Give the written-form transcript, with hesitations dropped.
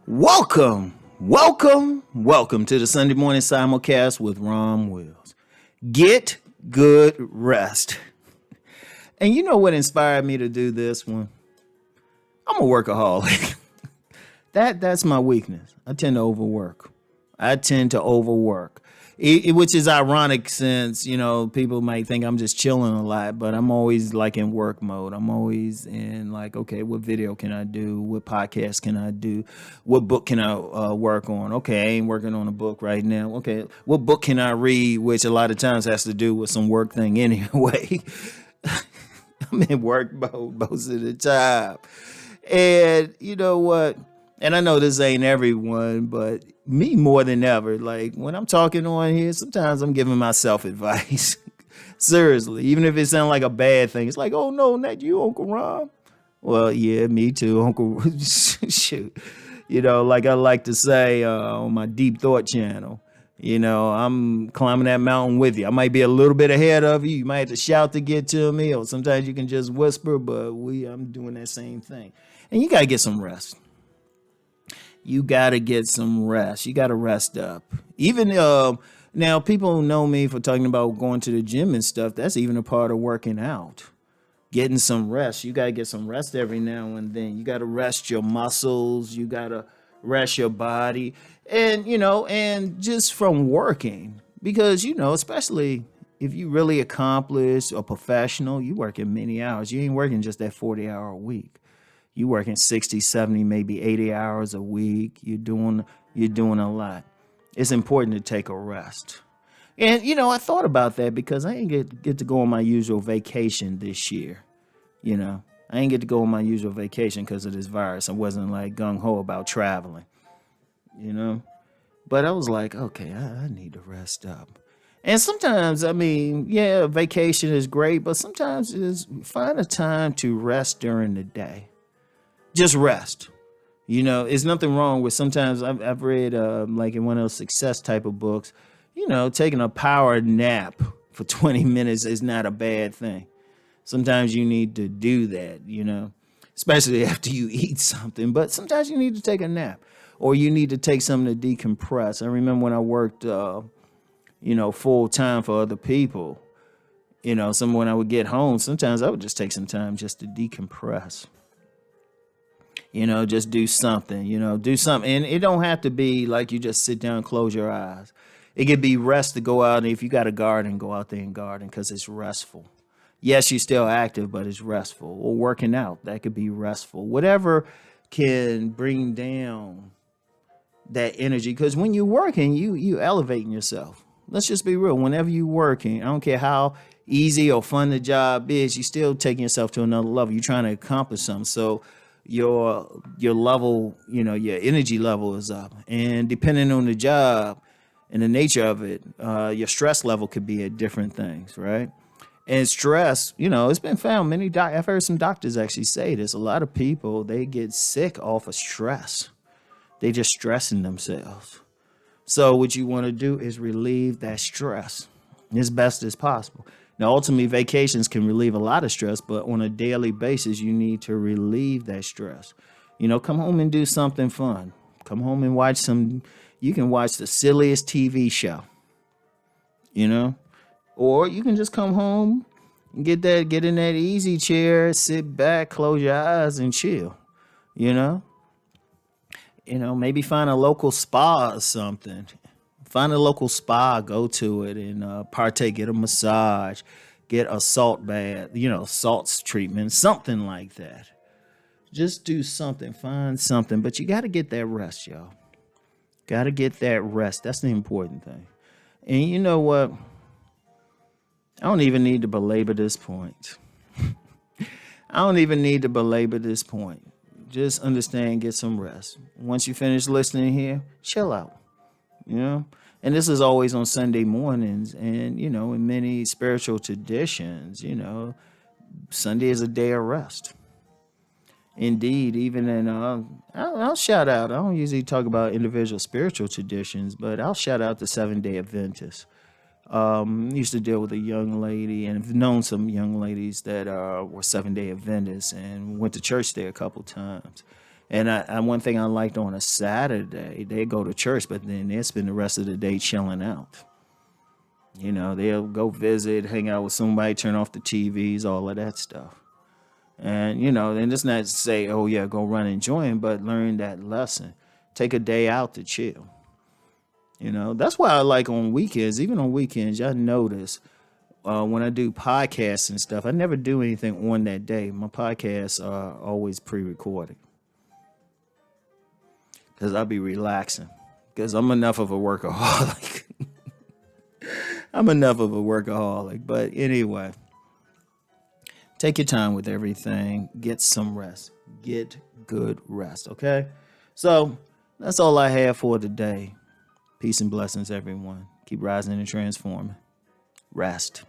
Welcome to the Sunday morning simulcast with Rom Wills. Get good rest. And you know what inspired me to do this one? I'm a workaholic. That's my weakness. I tend to overwork. Which is ironic since, people might think I'm just chilling a lot, but I'm always like in work mode. I'm always in like, okay, what video can I do? What podcast can I do? What book can I work on? Okay, I ain't working on a book right now. Okay, what book can I read? Which a lot of times has to do with some work thing anyway. I'm in work mode most of the time. And you know what? And I know this ain't everyone, but me more than ever. Like when I'm talking on here, sometimes I'm giving myself advice. Seriously, even if it sounds like a bad thing, it's like, oh no, not you, Uncle Ron. Well, yeah, me too, Uncle. Shoot, like I like to say on my Deep Thought channel. I'm climbing that mountain with you. I might be a little bit ahead of you. You might have to shout to get to me, or sometimes you can just whisper. But I'm doing that same thing, and you gotta get some rest. You got to get some rest. You got to rest up. Even now, people know me for talking about going to the gym and stuff. That's even a part of working out. Getting some rest. You got to get some rest every now and then. You got to rest your muscles. You got to rest your body. And just from working. Because, especially if you really accomplished or professional, you working many hours. You ain't working just that 40-hour a week. You working 60, 70, maybe 80 hours a week. You're doing a lot. It's important to take a rest. And, I thought about that because I ain't get to go on my usual vacation this year. I ain't get to go on my usual vacation because of this virus. I wasn't like gung-ho about traveling, But I was like, okay, I need to rest up. And sometimes, vacation is great, but sometimes it's find a time to rest during the day. Just rest. There's nothing wrong with sometimes I've read like in one of those success type of books, taking a power nap for 20 minutes is not a bad thing. Sometimes you need to do that, especially after you eat something. But sometimes you need to take a nap or you need to take something to decompress. I remember when I worked, full time for other people, when I would get home, sometimes I would just take some time just to decompress. Just do something, And it don't have to be like you just sit down and close your eyes. It could be rest to go out. And if you got a garden, go out there and garden because it's restful. Yes, you're still active, but it's restful. Or working out, that could be restful. Whatever can bring down that energy. Because when you're working, you elevating yourself. Let's just be real. Whenever you're working, I don't care how easy or fun the job is, you still taking yourself to another level. You're trying to accomplish something. So your level, your energy level is up. And depending on the job and the nature of it, your stress level could be at different things, right? And stress, it's been found I've heard some doctors actually say this. A lot of people, they get sick off of stress. They just stressing themselves. So what you want to do is relieve that stress as best as possible. Now, ultimately, vacations can relieve a lot of stress, but on a daily basis, you need to relieve that stress. Come home and do something fun. Come home and you can watch the silliest TV show, or you can just come home and get in that easy chair, sit back, close your eyes and chill, maybe find a local spa or something. Find a local spa, go to it and partake, get a massage, get a salt bath, salts treatment, something like that. Just do something, find something, but you got to get that rest, y'all. Got to get that rest. That's the important thing. And you know what? I don't even need to belabor this point. Just understand, get some rest. Once you finish listening here, chill out. And this is always on Sunday mornings. And, in many spiritual traditions, Sunday is a day of rest. Indeed, even in, I'll shout out. I don't usually talk about individual spiritual traditions, but I'll shout out the Seventh-day Adventists. Used to deal with a young lady and have known some young ladies that were Seventh-day Adventists and went to church there a couple times. And one thing I liked on a Saturday, they go to church, but then they spend the rest of the day chilling out. They'll go visit, hang out with somebody, turn off the TVs, all of that stuff. And, and it's not to say, oh, yeah, go run and join, but learn that lesson. Take a day out to chill. That's why I like on weekends, even on weekends, y'all notice when I do podcasts and stuff, I never do anything on that day. My podcasts are always pre-recorded because I'll be relaxing because I'm enough of a workaholic. I'm enough of a workaholic. But anyway, take your time with everything. Get some rest. Get good rest, okay? So that's all I have for today. Peace and blessings, everyone. Keep rising and transforming. Rest.